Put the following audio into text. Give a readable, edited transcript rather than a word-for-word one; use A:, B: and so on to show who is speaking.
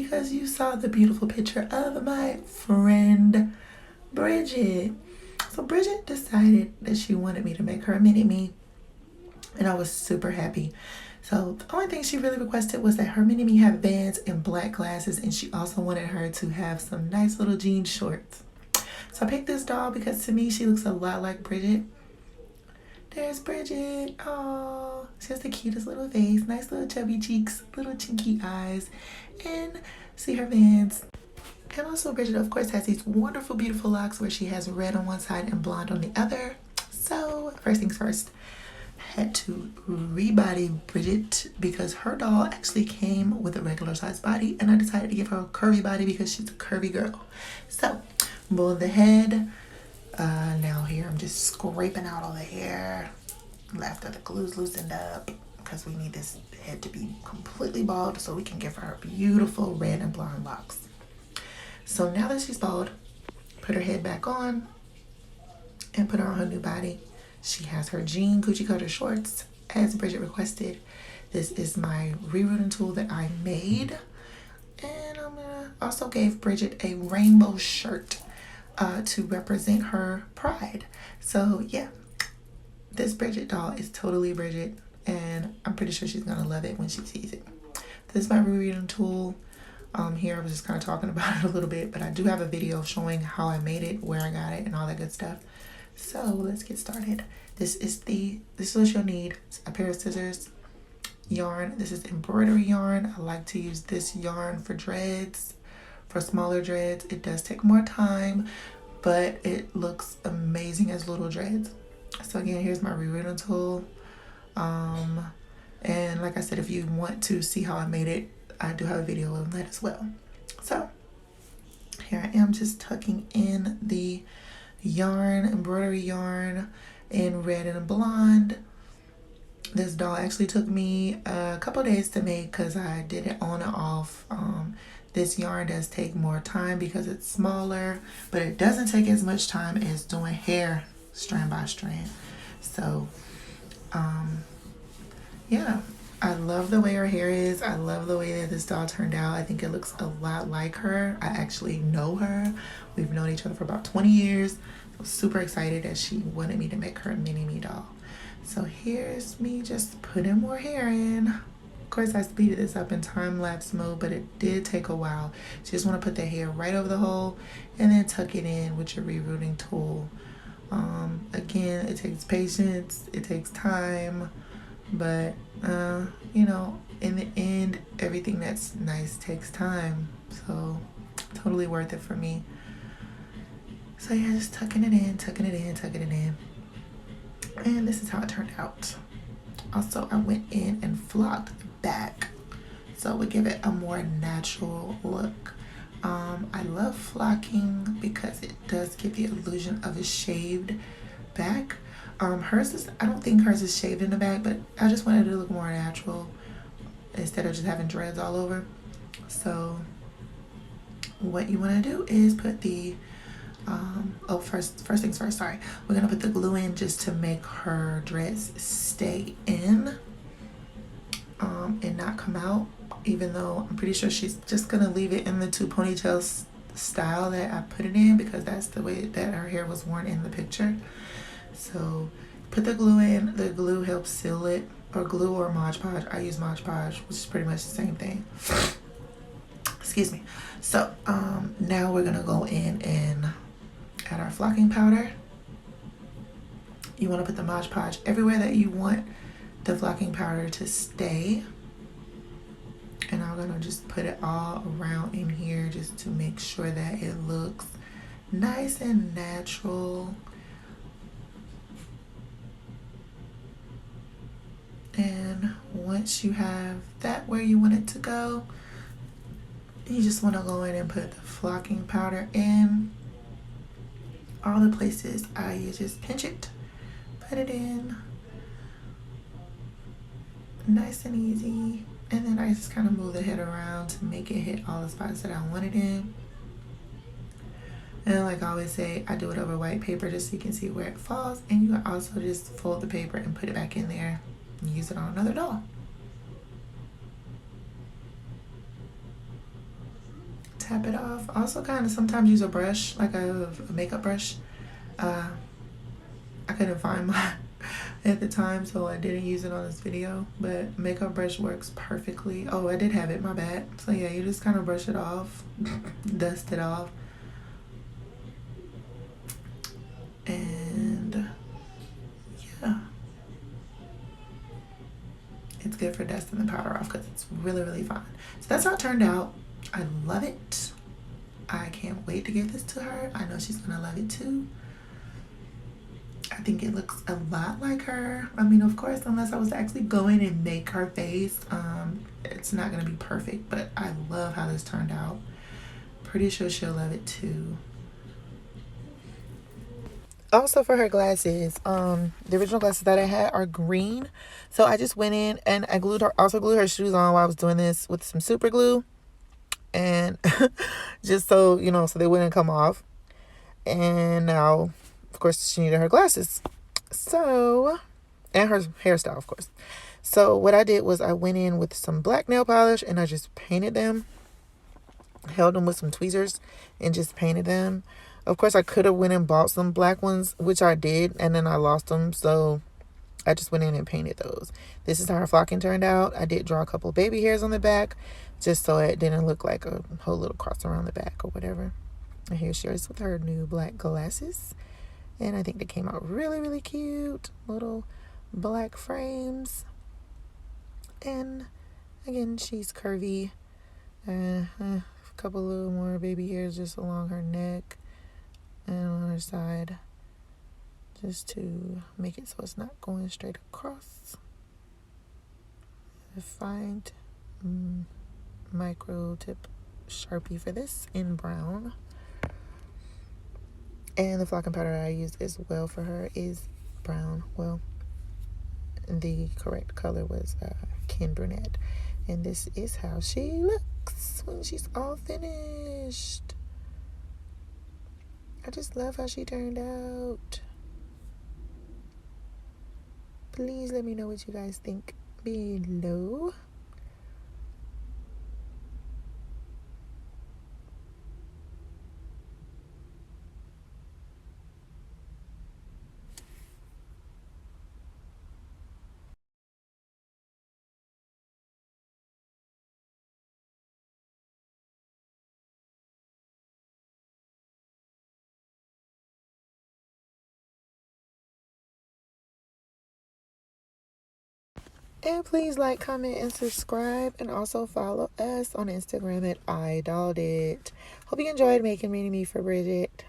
A: because you saw the beautiful picture of my friend Bridget. So Bridget decided that she wanted me to make her a mini-me, and I was super happy. So the only thing she really requested was that her mini-me have Vans and black glasses, and she also wanted her to have some nice little jean shorts. So I picked this doll because to me she looks a lot like Bridget. There's Bridget. Oh, she has the cutest little face, nice little chubby cheeks, little chinky eyes, and see her Vans. And also Bridget, of course, has these wonderful, beautiful locks where she has red on one side and blonde on the other. So first things first, had to rebody Bridget because her doll actually came with a regular size body, and I decided to give her a curvy body because she's a curvy girl. So mold the head. Now here I'm just scraping out all the hair after the glue's loosened up because we need this head to be completely bald so we can give her beautiful red and blonde locks. So now that she's bald, put her head back on and put her on her new body. She has her jean coochie cutter shorts as Bridget requested. This is my rerooting tool that I made. And I'm gonna also gave Bridget a rainbow shirt to represent her pride. So yeah, this Bridget doll is totally Bridget, and I'm pretty sure she's gonna love it when she sees it. This is my rerooting tool. Here I was just kind of talking about it a little bit, but I do have a video showing how I made it, where I got it, and all that good stuff. So let's get started. This is what you'll need: a pair of scissors, yarn. This is embroidery yarn. I like to use this yarn for dreads, for smaller dreads. It does take more time, but it looks amazing as little dreads. So again, here's my rerooting tool. And like I said, if you want to see how I made it, I do have a video of that as well. So here I am just tucking in the yarn, embroidery yarn in red and blonde. This doll actually took me a couple days to make because I did it on and off. This yarn does take more time because it's smaller, but it doesn't take as much time as doing hair strand by strand. So yeah, I love the way her hair is. I love the way that this doll turned out. I think it looks a lot like her. I actually know her. We've known each other for about 20 years. I was super excited that she wanted me to make her a mini-me doll. So here's me just putting more hair in. Of course, I speeded this up in time-lapse mode, but it did take a while. So you just want to put the hair right over the hole and then tuck it in with your rerooting tool. Again, it takes patience. It takes time. But, you know, in the end, everything that's nice takes time. So, totally worth it for me. So, yeah, just tucking it in, tucking it in, tucking it in. And this is how it turned out. Also, I went in and flocked back, so we give it a more natural look. I love flocking because it does give the illusion of a shaved back. Hers is, I don't think hers is shaved in the back, but I just wanted it to look more natural instead of just having dreads all over. So what you want to do is put the first things first, sorry. We're gonna put the glue in just to make her dreads stay in and not come out, even though I'm pretty sure she's just gonna leave it in the two ponytail style that I put it in because that's the way that her hair was worn in the picture. So put the glue in. The glue helps seal it, or glue or Mod Podge. I use Mod Podge, which is pretty much the same thing. Excuse me. So now we're gonna go in and add our flocking powder. You want to put the Mod Podge everywhere that you want the flocking powder to stay. And I'm gonna just put it all around in here just to make sure that it looks nice and natural. And once you have that where you want it to go, you just want to go in and put the flocking powder in all the places. You just pinch it, put it in, nice and easy. And then I just kind of move the head around to make it hit all the spots that I want it in. And like I always say, I do it over white paper just so you can see where it falls. And you can also just fold the paper and put it back in there and use it on another doll. tap it off. Also kind of sometimes use a brush, like a makeup brush. I couldn't find mine at the time, so I didn't use it on this video, but makeup brush works perfectly. Oh, I did have it, my bad. So yeah, you just kind of brush it off, dust it off, and yeah, it's good for dusting the powder off because it's really, really fine. So that's how it turned out. I love it. I can't wait to give this to her. I know she's gonna love it too. I think it looks a lot like her. I mean, of course, unless I was to actually go in and make her face, it's not gonna be perfect, but I love how this turned out. Pretty sure she'll love it too. Also for her glasses, the original glasses that I had are green. So I just went in and I glued her shoes on while I was doing this with some super glue. And just so, you know, so they wouldn't come off. And now, of course, she needed her glasses. So, and her hairstyle, of course. So what I did was I went in with some black nail polish and I just painted them. Held them with some tweezers and just painted them. Of course, I could have went and bought some black ones, which I did, and then I lost them. So I just went in and painted those. This is how her flocking turned out. I did draw a couple of baby hairs on the back, just so it didn't look like a whole little cross around the back or whatever. And here she is with her new black glasses. And I think they came out really, really cute. Little black frames. And again, she's curvy. A couple little more baby hairs just along her neck and on her side, just to make it so it's not going straight across. A fine micro tip Sharpie for this in brown. And the flocking powder I used as well for her is brown. Well, the correct color was Ken Brunette. And this is how she looks when she's all finished. I just love how she turned out. Please let me know what you guys think below. And please like, comment, and subscribe. And also follow us on Instagram at iDolled It. Hope you enjoyed making Mini Me for Bridget.